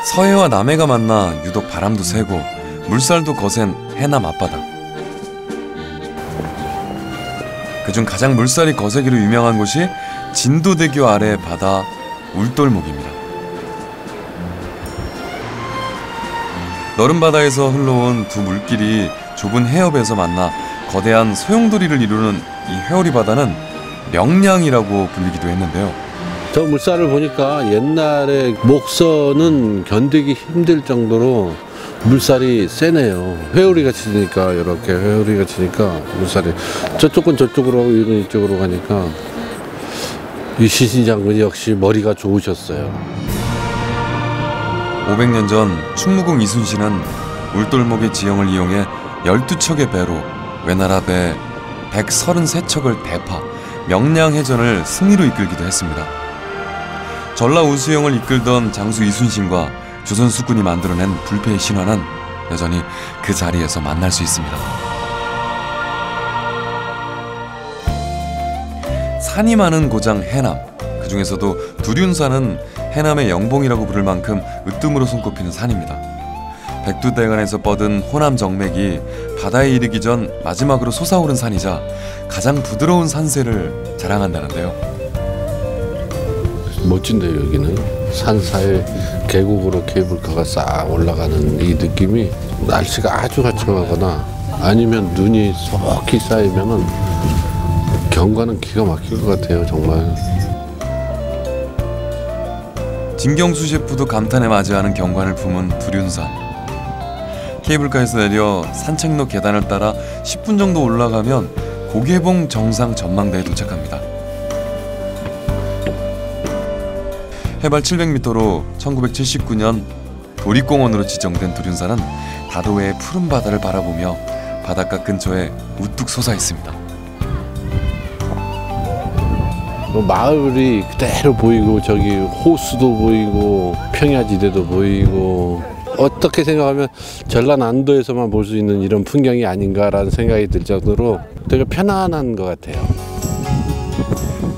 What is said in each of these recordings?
서해와 남해가 만나 유독 바람도 세고 물살도 거센 해남 앞바다. 그중 가장 물살이 거세기로 유명한 곳이 진도대교 아래의 바다 울돌목입니다. 너른 바다에서 흘러온 두 물길이 좁은 해협에서 만나 거대한 소용돌이를 이루는 이 회오리 바다는 명량이라고 불리기도 했는데요. 저 물살을 보니까 옛날에 목선은 견디기 힘들 정도로 물살이 세네요. 회오리가 치니까, 이렇게 회오리가 치니까 물살이 저쪽은 저쪽으로 하고 이건 이쪽으로 가니까 이 시신 장군이 역시 머리가 좋으셨어요. 500년 전 충무공 이순신은 울돌목의 지형을 이용해 12척의 배로 외나라 배 133척을 대파, 명량해전을 승리로 이끌기도 했습니다. 전라 우수영을 이끌던 장수 이순신과 조선 수군이 만들어낸 불패의 신화는 여전히 그 자리에서 만날 수 있습니다. 산이 많은 고장 해남, 그 중에서도 두륜산은 해남의 영봉이라고 부를 만큼 으뜸으로 손꼽히는 산입니다. 백두대간에서 뻗은 호남 정맥이 바다에 이르기 전 마지막으로 솟아오른 산이자 가장 부드러운 산세를 자랑한다는데요. 멋진데요. 여기는 산사이 계곡으로 케이블카가 싹 올라가는 이 느낌이, 날씨가 아주 화창하거나 아니면 눈이 속히 쌓이면은 경관은 기가 막힐 것 같아요. 정말. 진경수 셰프도 감탄에 맞이하는 경관을 품은 두륜산. 케이블카에서 내려 산책로 계단을 따라 10분 정도 올라가면 고개봉 정상 전망대에 도착합니다. 해발 700m로 1979년 도립공원으로 지정된 두륜산은 다도해의 푸른 바다를 바라보며 바닷가 근처에 우뚝 솟아 있습니다. 마을이 그대로 보이고, 저기 호수도 보이고, 평야지대도 보이고, 어떻게 생각하면 전라남도에서만 볼 수 있는 이런 풍경이 아닌가라는 생각이 들 정도로 되게 편안한 것 같아요.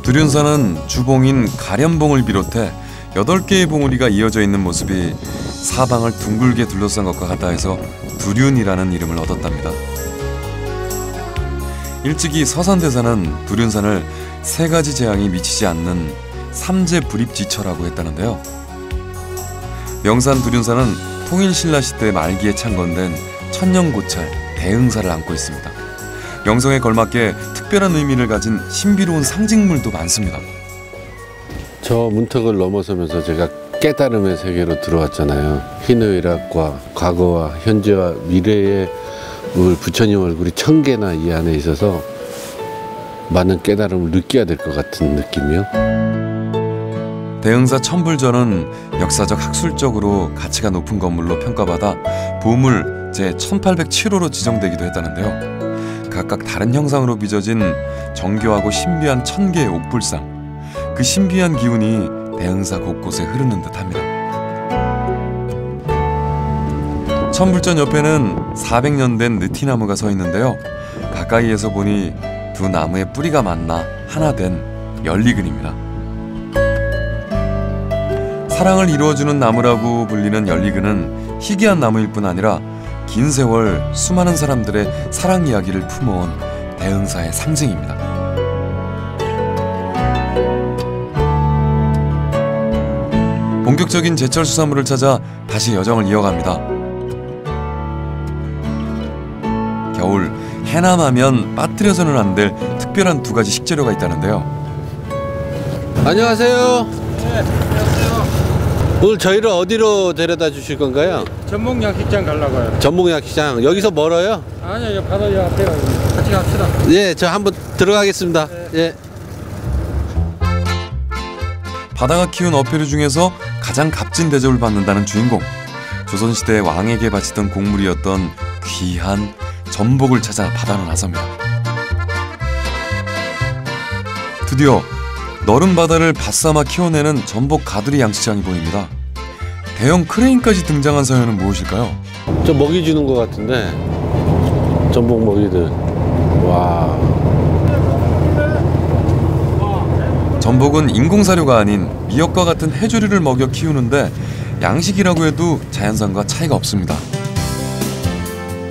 두륜산은 주봉인 가련봉을 비롯해 8개의 봉우리가 이어져 있는 모습이 사방을 둥글게 둘러싼 것과 같다 해서 두륜이라는 이름을 얻었답니다. 일찍이 서산대사는 두륜산을 3가지 재앙이 미치지 않는 삼재 불입지처라고 했다는데요. 명산 두륜산은 통일신라 시대 말기에 창건된 천년고찰 대흥사를 안고 있습니다. 명성에 걸맞게 특별한 의미를 가진 신비로운 상징물도 많습니다. 저 문턱을 넘어서면서 제가 깨달음의 세계로 들어왔잖아요. 희노애락과 과거와 현재와 미래의 부처님 얼굴이 1000개나 이 안에 있어서 많은 깨달음을 느껴야 될 것 같은 느낌이요. 대흥사 천불전은 역사적 학술적으로 가치가 높은 건물로 평가받아 보물 제1807호로 지정되기도 했다는데요. 각각 다른 형상으로 빚어진 정교하고 신비한 1000개의 옥불상, 그 신비한 기운이 대흥사 곳곳에 흐르는 듯합니다. 천불전 옆에는 400년 된 느티나무가 서 있는데요. 가까이에서 보니 두 나무의 뿌리가 만나 하나 된 연리근입니다. 사랑을 이루어주는 나무라고 불리는 연리근은 희귀한 나무일 뿐 아니라 긴 세월 수많은 사람들의 사랑 이야기를 품어온 대흥사의 상징입니다. 본격적인 제철 수산물을 찾아 다시 여정을 이어갑니다. 겨울 해남하면 빠뜨려서는 안 될 특별한 2가지 식재료가 있다는데요. 안녕하세요. 네, 안녕하세요. 오늘 저희를 어디로 데려다 주실 건가요? 전목야식장 가려고요. 전목야식장. 여기서 멀어요? 아니요, 바로 여 앞에가 같이 갑시다. 예, 저 한번 들어가겠습니다. 네. 예. 바다가 키운 어패류 중에서 가장 값진 대접을 받는다는 주인공. 조선시대 왕에게 바치던 곡물이었던 귀한 전복을 찾아 바다로 나섭니다. 드디어 너른 바다를 바싸마 키워내는 전복 가두리 양식장이 보입니다. 대형 크레인까지 등장한 사연은 무엇일까요? 저 먹이 주는 것 같은데, 전복 먹이들. 와. 전복은 인공사료가 아닌 미역과 같은 해조류를 먹여 키우는데 양식이라고 해도 자연산과 차이가 없습니다.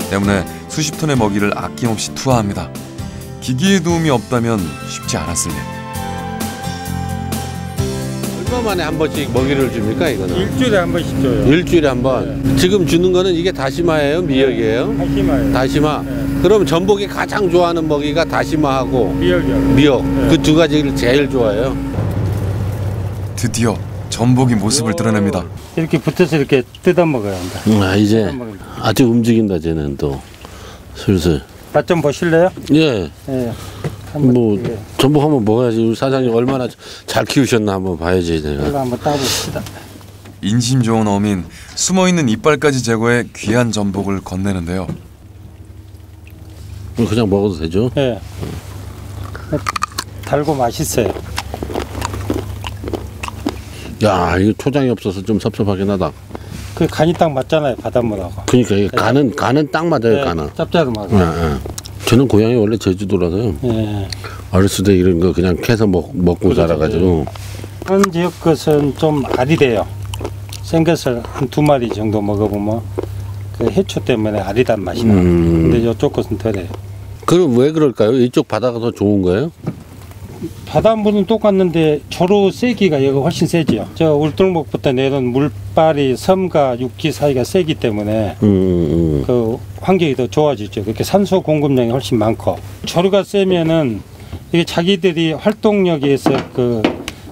때문에 수십 톤의 먹이를 아낌없이 투하합니다. 기기의 도움이 없다면 쉽지 않았을 일. 얼마 만에 한 번씩 먹이를 줍니까 이거는? 일주일에 한 번씩 줘요. 일주일에 한 번. 지금 주는 거는 이게 다시마예요, 미역이에요? 다시마요. 다시마. 네. 그럼 전복이 가장 좋아하는 먹이가 다시마하고 미역이요. 미역. 네. 그 두 가지를 제일 좋아해요. 드디어 전복이 모습을 드러냅니다. 이렇게 붙어서 이렇게 뜯어 먹어야 한다. 이제 아주 움직인다 쟤는 또 슬슬. 맛 좀 보실래요? 예. 예. 한번 뭐 예. 전복 한번 먹어야지. 우리 사장님 얼마나 잘 키우셨나 한번 봐야지 이거 내가. 한번 따봅시다. 인심 좋은 어민, 숨어있는 이빨까지 제거해 귀한 전복을 건네는데요. 그냥 먹어도 되죠? 예. 달고 맛있어요. 야, 이거 초장이 없어서 좀 섭섭하긴 하다. 그 간이 딱 맞잖아요, 바닷물하고. 그러니까 이게 간은 딱 맞아요, 간은. 짭짤하고. 예, 예. 저는 고향이 원래 제주도라서요. 예. 어렸을 때 이런 거 그냥 캐서 먹고 그렇죠. 자라가지고. 다른 지역 것은 좀 아리래요. 생것을 한 두 마리 정도 먹어보면 그 해초 때문에 아리단 맛이 나요. 근데 이쪽 것은 덜해요. 그럼 왜 그럴까요? 이쪽 바다가 더 좋은 거예요? 바닷물은 똑같는데 조류 세기가 여기가 훨씬 세지요. 저 울돌목부터 내려온 물발이 섬과 육지 사이가 세기 때문에 그 환경이 더 좋아지죠. 그렇게 산소 공급량이 훨씬 많고 조류가 세면은 이게 자기들이 활동력에 의해서 그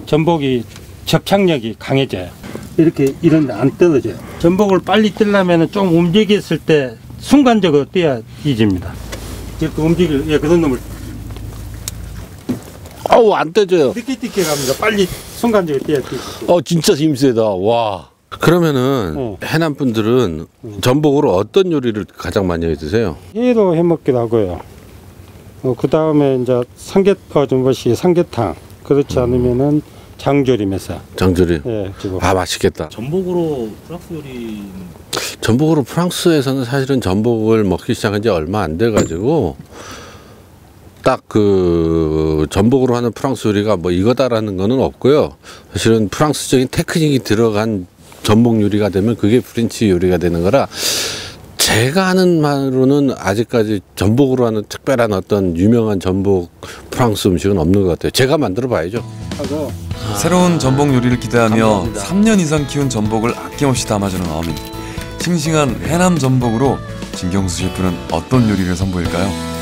전복이 접착력이 강해져요. 이렇게 이런 데 안 떨어져요. 전복을 빨리 뜰려면은 좀 움직였을 때 순간적으로 떼야 이집니다. 이렇게 그런 놈을 아우, 안 떼져요. 늦게 갑니다. 빨리 순간적으로 떼야 돼. 진짜 힘세다. 와. 그러면은 해남 분들은 전복으로 어떤 요리를 가장 많이 해 드세요? 회로 해 먹기도 하고요. 그 다음에 이제 삼계탕. 그렇지 않으면은 장조림에서. 장조림. 예, 지금. 맛있겠다. 전복으로 프랑스 요리 전복으로 프랑스에서는 사실은 전복을 먹기 시작한 지 얼마 안 돼 가지고 딱 그 전복으로 하는 프랑스 요리가 뭐 이거다라는 거는 없고요. 사실은 프랑스적인 테크닉이 들어간 전복 요리가 되면 그게 프렌치 요리가 되는 거라 제가 아는 말로는 아직까지 전복으로 하는 특별한 어떤 유명한 전복 프랑스 음식은 없는 것 같아요. 제가 만들어 봐야죠. 하고 새로운 전복 요리를 기대하며 감사합니다. 3년 이상 키운 전복을 아낌없이 담아주는 어민. 싱싱한 해남 전복으로 진경수 셰프는 어떤 요리를 선보일까요?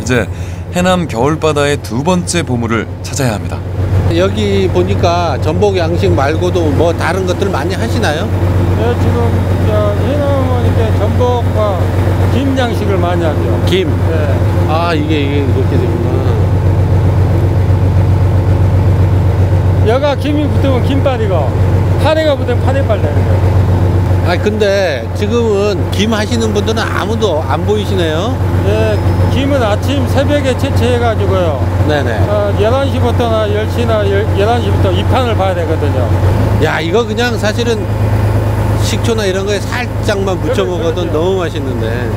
이제 해남 겨울바다의 두 번째 보물을 찾아야 합니다. 여기 보니까 전복 양식 말고도 뭐 다른 것들 많이 하시나요? 네, 지금 저 해남은 이렇게 전복과 김 양식을 많이 하죠. 김. 네. 이게 그렇게 되구나. 여가 김이 붙으면 김발이고 파래가 붙으면 파래발 되는 거예요. 근데 지금은 김 하시는 분들은 아무도 안 보이시네요. 예, 김은 아침 새벽에 채취해가지고요. 네네. 11시부터나 10시나 11시부터 입판을 봐야 되거든요. 야, 이거 그냥 사실은 식초나 이런 거에 살짝만 부쳐 먹어도 그렇죠. 너무 맛있는데.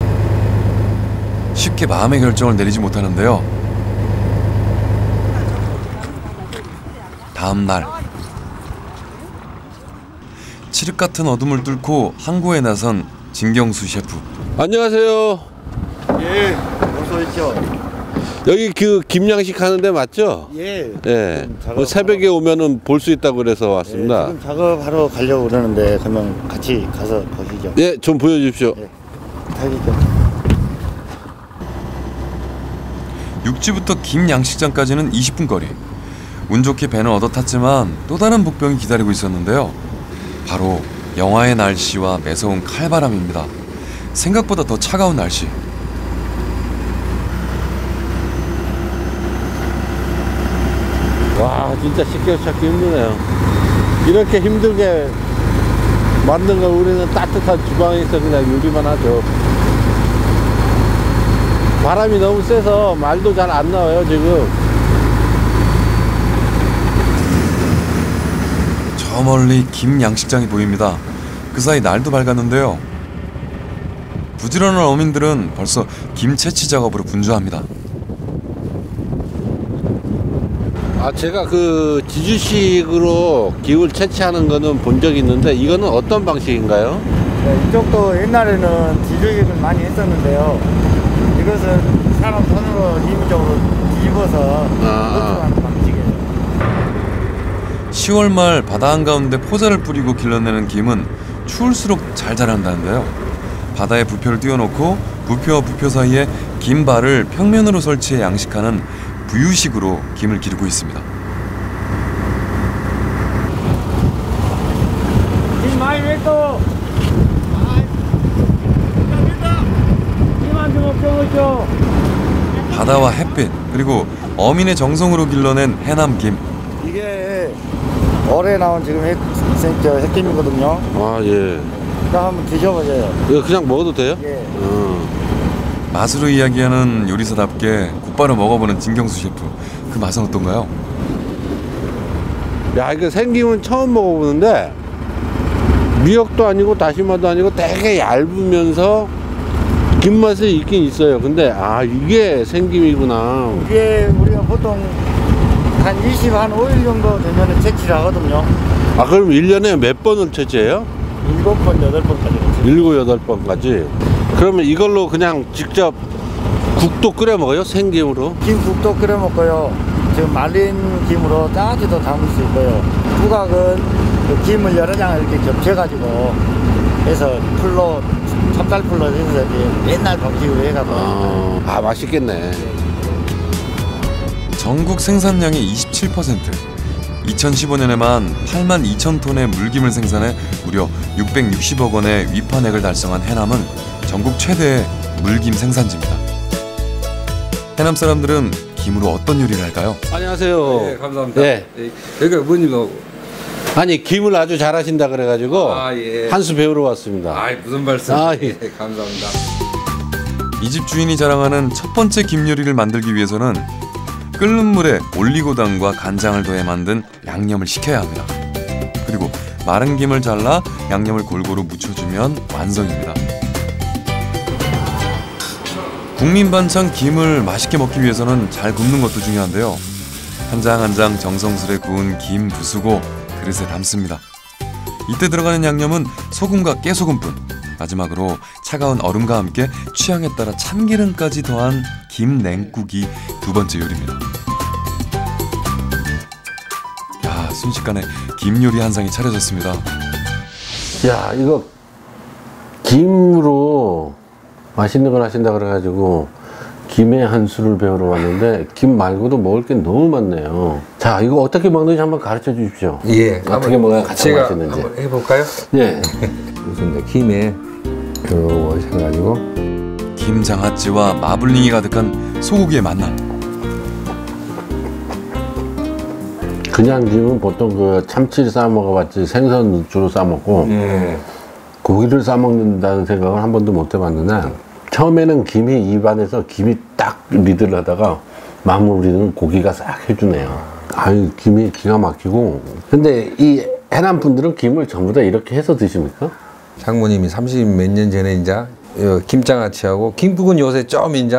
쉽게 마음의 결정을 내리지 못하는데요. 다음 날 칠흑 같은 어둠을 뚫고 항구에 나선 진경수 셰프. 안녕하세요. 예, 어서 오십시오. 여기 그 김양식 하는데 맞죠? 예. 예. 작업 새벽에 오면은 볼 수 있다고 그래서 왔습니다. 지금 작업하러 가려고 그러는데 그러면 같이 가서 보시죠. 예, 좀 보여주십시오. 타시죠. 육지부터 김 양식장까지는 20분 거리. 운 좋게 배는 얻어 탔지만 또 다른 복병이 기다리고 있었는데요. 바로 영하의 날씨와 매서운 칼바람입니다. 생각보다 더 차가운 날씨. 와, 진짜 쉽게 찾기 힘드네요. 이렇게 힘들게 만든 걸 우리는 따뜻한 주방에서 그냥 요리만 하죠. 바람이 너무 세서 말도 잘 안 나와요, 지금. 저 멀리 김 양식장이 보입니다. 그 사이 날도 밝았는데요. 부지런한 어민들은 벌써 김 채취 작업으로 분주합니다. 제가 그 지주식으로 김을 채취하는 거는 본 적이 있는데 이거는 어떤 방식인가요? 네, 이쪽도 옛날에는 지주식을 많이 했었는데요. 이것은 사람 손으로 힘적으로 뒤집어서 노출하는 방식이에요. 10월 말 바다 한가운데 포자를 뿌리고 길러내는 김은 추울수록 잘 자란다는데요. 바다에 부표를 띄워놓고 부표와 부표 사이에 김발을 평면으로 설치해 양식하는 부유식으로 김을 기르고 있습니다. 김 많이 냈어. 김한 좀 없죠. 바다와 햇빛 그리고 어민의 정성으로 길러낸 해남 김. 이게 올해 나온 지금 햇김이거든요. 예. 그럼 한번 드셔보세요. 이거 그냥 먹어도 돼요? 예. 맛으로 이야기하는 요리사답게 곧바로 먹어보는 진경수 셰프. 그 맛은 어떤가요? 야, 이거 생김은 처음 먹어보는데 미역도 아니고 다시마도 아니고 되게 얇으면서 김맛이 있긴 있어요. 근데 이게 생김이구나. 이게 우리가 보통 한 5일 정도 되면 채취를 하거든요. 그럼 1년에 몇 번을 채취해요? 7번, 8번까지. 7, 8번까지. 그러면 이걸로 그냥 직접 국도 끓여 먹어요? 생김으로? 김국도 끓여 먹고요. 지금 말린 김으로 짜지도 담을 수 있고요. 부각은 그 김을 여러 장을 이렇게 겹쳐가지고 해서 풀로 찹쌀풀로 해서 옛날 방식으로 해가지고. 맛있겠네. 전국 생산량의 27%, 2015년에만 8만 2천 톤의 물김을 생산해 무려 660억 원의 위판액을 달성한 해남은 전국 최대의 물김 생산지입니다. 해남 사람들은 김으로 어떤 요리를 할까요? 안녕하세요. 네, 감사합니다. 네. 여기가 뭐님하고? 아니, 김을 아주 잘하신다 그래가지고 예. 한 수 배우러 왔습니다. 무슨 말씀? 예. 감사합니다. 이 집 주인이 자랑하는 첫 번째 김 요리를 만들기 위해서는 끓는 물에 올리고당과 간장을 더해 만든 양념을 식혀야 합니다. 그리고 마른 김을 잘라 양념을 골고루 묻혀주면 완성입니다. 국민 반찬 김을 맛있게 먹기 위해서는 잘 굽는 것도 중요한데요. 한 장 한 장 정성스레 구운 김 부수고 그릇에 담습니다. 이때 들어가는 양념은 소금과 깨소금뿐. 마지막으로 차가운 얼음과 함께 취향에 따라 참기름까지 더한 김 냉국이 두 번째 요리입니다. 야, 순식간에 김 요리 한 상이 차려졌습니다. 야, 이거 김으로 맛있는 걸 하신다 그래가지고 김의 한 수를 배우러 왔는데 김 말고도 먹을 게 너무 많네요. 자, 이거 어떻게 먹는지 한번 가르쳐 주십시오. 예. 어떻게 먹어야 가장 제가 맛있는지. 한번 해볼까요? 예. 우선 이제 김에 요거 해가지고 김장아찌와 마블링이 가득한 소고기의 만남. 그냥 김은 보통 그 참치를 싸 먹어봤지 생선 주로 싸 먹고 고기를 싸 먹는다는 생각을 한 번도 못 해봤는데 처음에는 김이 입안에서 김이 딱 리드를 하다가 마무리는 고기가 싹 해주네요. 김이 기가 막히고. 근데 이 해남 분들은 김을 전부 다 이렇게 해서 드십니까? 장모님이 30 몇 년 전에 이제 김장아찌하고 김국은 요새 좀 이제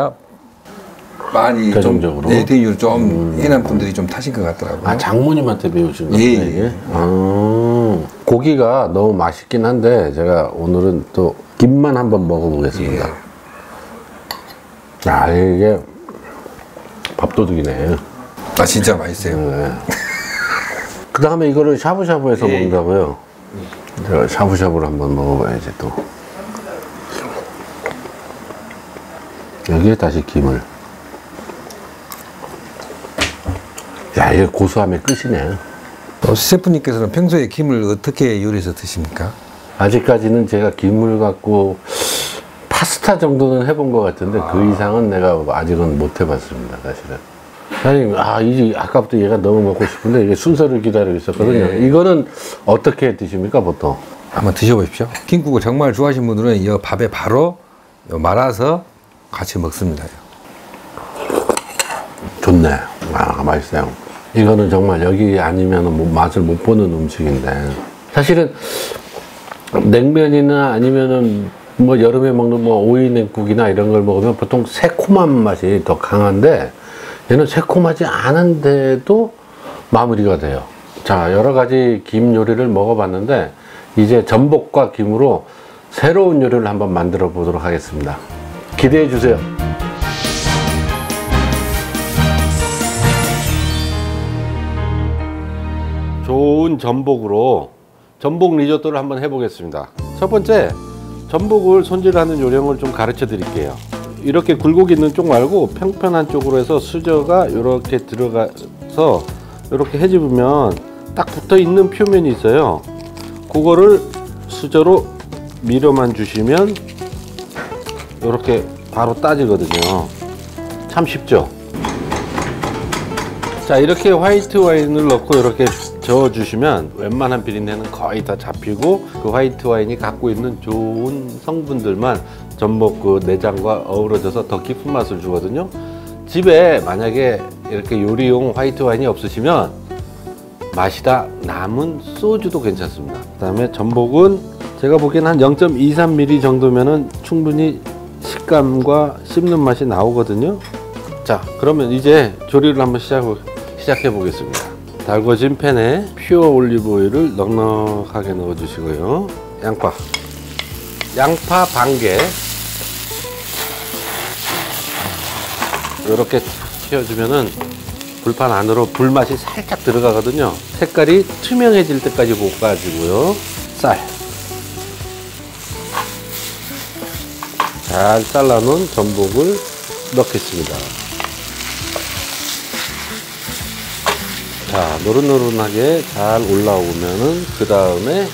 많이 대중적으로? 좀 대중적으로 좀 해남 분들이 좀 타신 것 같더라고요. 장모님한테 배우신 거예요? 예. 고기가 너무 맛있긴 한데 제가 오늘은 또 김만 한번 먹어보겠습니다. 이게 밥도둑이네. 진짜 맛있어요. 그 다음에 이거를 샤브샤브해서 먹는다고요? 제가 샤브샤브를 한번 먹어봐야지 또. 여기에 다시 김을. 야, 이게 고소함의 끝이네. 셰프님께서는 평소에 김을 어떻게 요리해서 드십니까? 아직까지는 제가 김을 갖고 파스타 정도는 해본 것 같은데 그 이상은 내가 아직은 못 해봤습니다, 사실은. 사장님, 이제 아까부터 얘가 너무 먹고 싶은데 이게 순서를 기다리고 있었거든요. 이거는 어떻게 드십니까, 보통? 한번 드셔보십시오. 김국을 정말 좋아하시는 분들은 이 밥에 바로 말아서 같이 먹습니다. 좋네. 맛있어요. 이거는 정말 여기 아니면 맛을 못 보는 음식인데 사실은 냉면이나 아니면은 뭐 여름에 먹는 뭐 오이 냉국이나 이런 걸 먹으면 보통 새콤한 맛이 더 강한데 얘는 새콤하지 않은데도 마무리가 돼요. 자, 여러 가지 김 요리를 먹어봤는데 이제 전복과 김으로 새로운 요리를 한번 만들어 보도록 하겠습니다. 기대해 주세요. 좋은 전복으로 전복 리조또를 한번 해보겠습니다. 첫 번째, 전복을 손질하는 요령을 좀 가르쳐 드릴게요. 이렇게 굴곡 있는 쪽 말고 평평한 쪽으로 해서 수저가 이렇게 들어가서 이렇게 해집으면 딱 붙어 있는 표면이 있어요. 그거를 수저로 밀어만 주시면 이렇게 바로 따지거든요. 참 쉽죠? 자, 이렇게 화이트 와인을 넣고 이렇게 저어주시면 웬만한 비린내는 거의 다 잡히고 그 화이트 와인이 갖고 있는 좋은 성분들만 전복 그 내장과 어우러져서 더 깊은 맛을 주거든요. 집에 만약에 이렇게 요리용 화이트 와인이 없으시면 마시다 남은 소주도 괜찮습니다. 그 다음에 전복은 제가 보기엔 한 0.23mm 정도면은 충분히 식감과 씹는 맛이 나오거든요. 자, 그러면 이제 조리를 한번 시작해 보겠습니다. 달궈진 팬에 퓨어 올리브 오일을 넉넉하게 넣어 주시고요. 양파 반개 이렇게 튀어주면은 불판 안으로 불맛이 살짝 들어가거든요. 색깔이 투명해질 때까지 볶아주고요. 쌀 잘 잘라놓은 전복을 넣겠습니다. 자, 노릇노릇하게 잘 올라오면은 그 다음에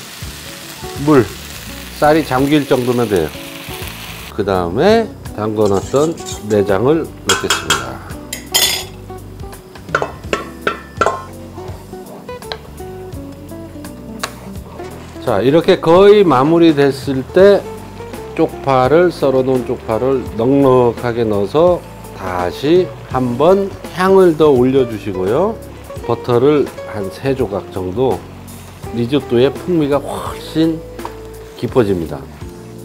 쌀이 잠길 정도면 돼요. 그 다음에 담궈놨던 내장을 넣겠습니다. 자, 이렇게 거의 마무리 됐을 때 쪽파를 썰어놓은 쪽파를 넉넉하게 넣어서 다시 한번 향을 더 올려주시고요. 버터를 한 3조각 정도, 리조또의 풍미가 훨씬 깊어집니다.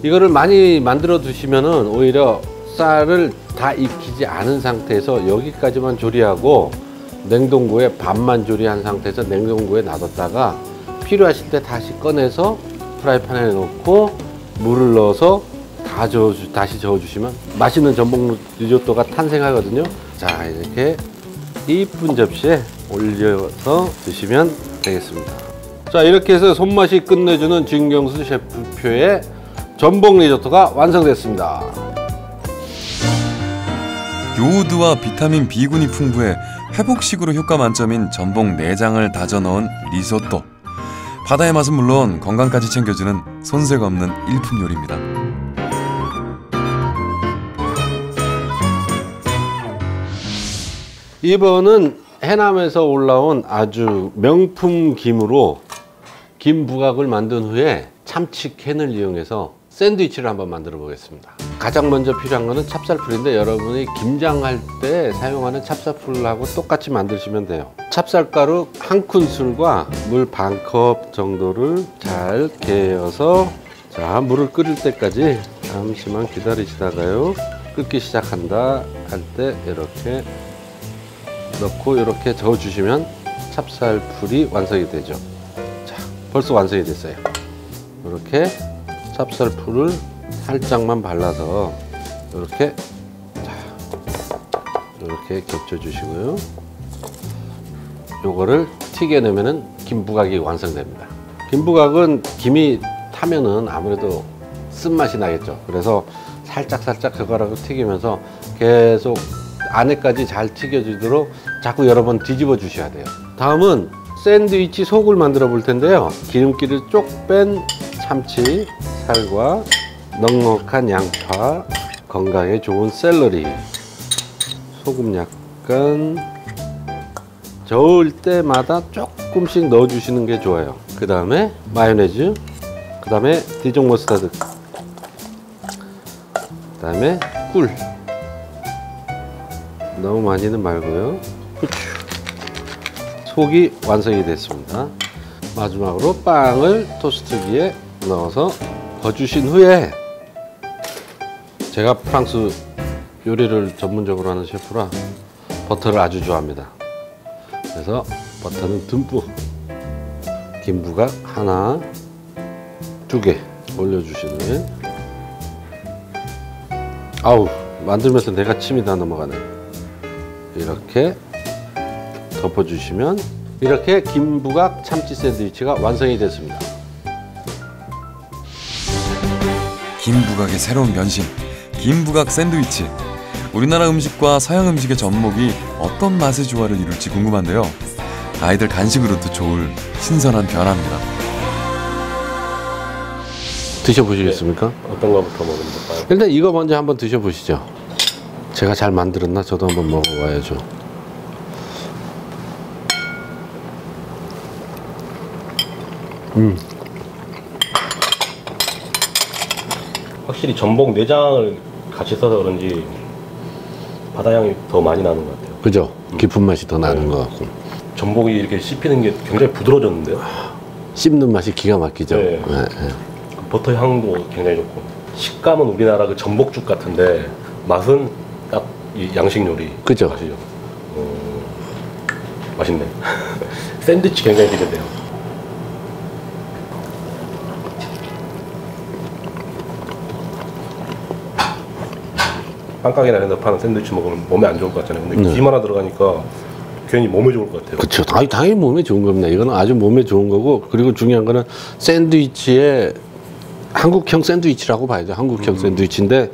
이거를 많이 만들어 두시면은 오히려 쌀을 다 익히지 않은 상태에서 여기까지만 조리하고 냉동고에 반만 조리한 상태에서 냉동고에 놔뒀다가 필요하실 때 다시 꺼내서 프라이팬에 넣고 물을 넣어서 다시 저어주시면 맛있는 전복 리조또가 탄생하거든요. 자, 이렇게 이쁜 접시에 올려서 드시면 되겠습니다. 자, 이렇게 해서 손맛이 끝내주는 진경수 셰프표의 전복 리조또가 완성됐습니다. 요오드와 비타민 B군이 풍부해 회복식으로 효과 만점인 전복 내장을 다져 넣은 리조또. 바다의 맛은 물론 건강까지 챙겨주는 손색 없는 일품 요리입니다. 이번은 해남에서 올라온 아주 명품 김으로 김 부각을 만든 후에 참치 캔을 이용해서 샌드위치를 한번 만들어 보겠습니다. 가장 먼저 필요한 거는 찹쌀풀인데 여러분이 김장할 때 사용하는 찹쌀풀하고 똑같이 만드시면 돼요. 찹쌀가루 1큰술과 물 반컵 정도를 잘 개어서, 자, 물을 끓일 때까지 잠시만 기다리시다가요, 끓기 시작한다 할 때 이렇게 넣고 이렇게 저어주시면 찹쌀풀이 완성이 되죠. 자, 벌써 완성이 됐어요. 이렇게 찹쌀풀을 살짝만 발라서 이렇게, 자, 이렇게 겹쳐 주시고요. 요거를 튀겨내면은 김부각이 완성됩니다. 김부각은 김이 타면은 아무래도 쓴맛이 나겠죠. 그래서 살짝 젓가락으로 튀기면서 계속 안에까지 잘 튀겨지도록 자꾸 여러 번 뒤집어 주셔야 돼요. 다음은 샌드위치 속을 만들어 볼 텐데요. 기름기를 쪽 뺀 참치 살과 넉넉한 양파, 건강에 좋은 샐러리, 소금 약간, 저을 때마다 조금씩 넣어 주시는 게 좋아요. 그 다음에 마요네즈, 그 다음에 디jon 머스타드, 그 다음에 꿀, 너무 많이는 말고요. 후추. 속이 완성이 됐습니다. 마지막으로 빵을 토스트기에 넣어서 거주신 후에, 제가 프랑스 요리를 전문적으로 하는 셰프라 버터를 아주 좋아합니다. 그래서 버터는 듬뿍. 김부각 하나, 2개 올려주시네. 아우, 만들면서 내가 침이 다 넘어가네. 이렇게 덮어주시면 이렇게 김부각 참치 샌드위치가 완성이 됐습니다. 김부각의 새로운 변신, 김부각 샌드위치. 우리나라 음식과 서양 음식의 접목이 어떤 맛의 조화를 이룰지 궁금한데요. 아이들 간식으로도 좋을 신선한 변화입니다. 드셔보시겠습니까? 어떤 거부터 먹으면 될까요? 일단 이거 먼저 한번 드셔보시죠. 제가 잘 만들었나? 저도 한번 먹어봐야죠. 확실히 전복 내장을 같이 써서 그런지 바다 향이 더 많이 나는 것 같아요. 그죠? 깊은 맛이 더 나는 것 같고. 전복이 이렇게 씹히는 게 굉장히 부드러워졌는데요. 씹는 맛이 기가 막히죠? 네. 그 버터 향도 굉장히 좋고, 식감은 우리나라 그 전복죽 같은데 맛은 딱 이 양식 요리 그죠? 맛이죠. 맛있네. 샌드위치 굉장히 기대돼요. 빵가게나 이런 데 파는 샌드위치 먹으면 몸에 안 좋을 것 같잖아요. 근데 김 하나 들어가니까 괜히 몸에 좋을 것 같아요. 그렇죠. 당연히 몸에 좋은 겁니다. 이거는 아주 몸에 좋은 거고, 그리고 중요한 거는 샌드위치에 한국형 샌드위치라고 봐야죠. 한국형 샌드위치인데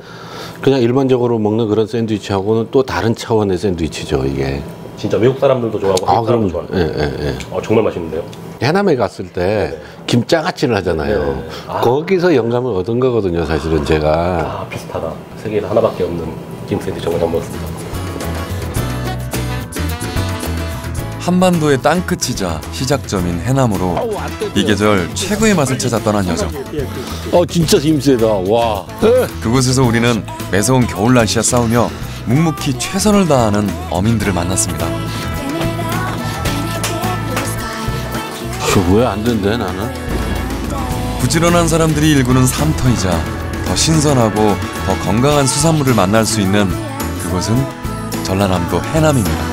그냥 일반적으로 먹는 그런 샌드위치하고는 또 다른 차원의 샌드위치죠, 이게. 진짜 외국 사람들도 좋아하고 한국 사람도 좋아하고. 예. 정말 맛있는데요. 해남에 갔을 때 김장아찌를 하잖아요. 거기서 영감을 얻은 거거든요, 사실은 제가. 비슷하다. 세계에서 하나밖에 없는 김 샌드위치 정말 잘 먹었습니다. 한반도의 땅끝이자 시작점인 해남으로 이 계절 최고의 맛을 찾아 떠난 여정. 진짜 힘세다. 와. 그곳에서 우리는 매서운 겨울 날씨와 싸우며 묵묵히 최선을 다하는 어민들을 만났습니다. 왜 안 된대, 나는? 부지런한 사람들이 일구는 삶터이자 더 신선하고 더 건강한 수산물을 만날 수 있는 그곳은 전라남도 해남입니다.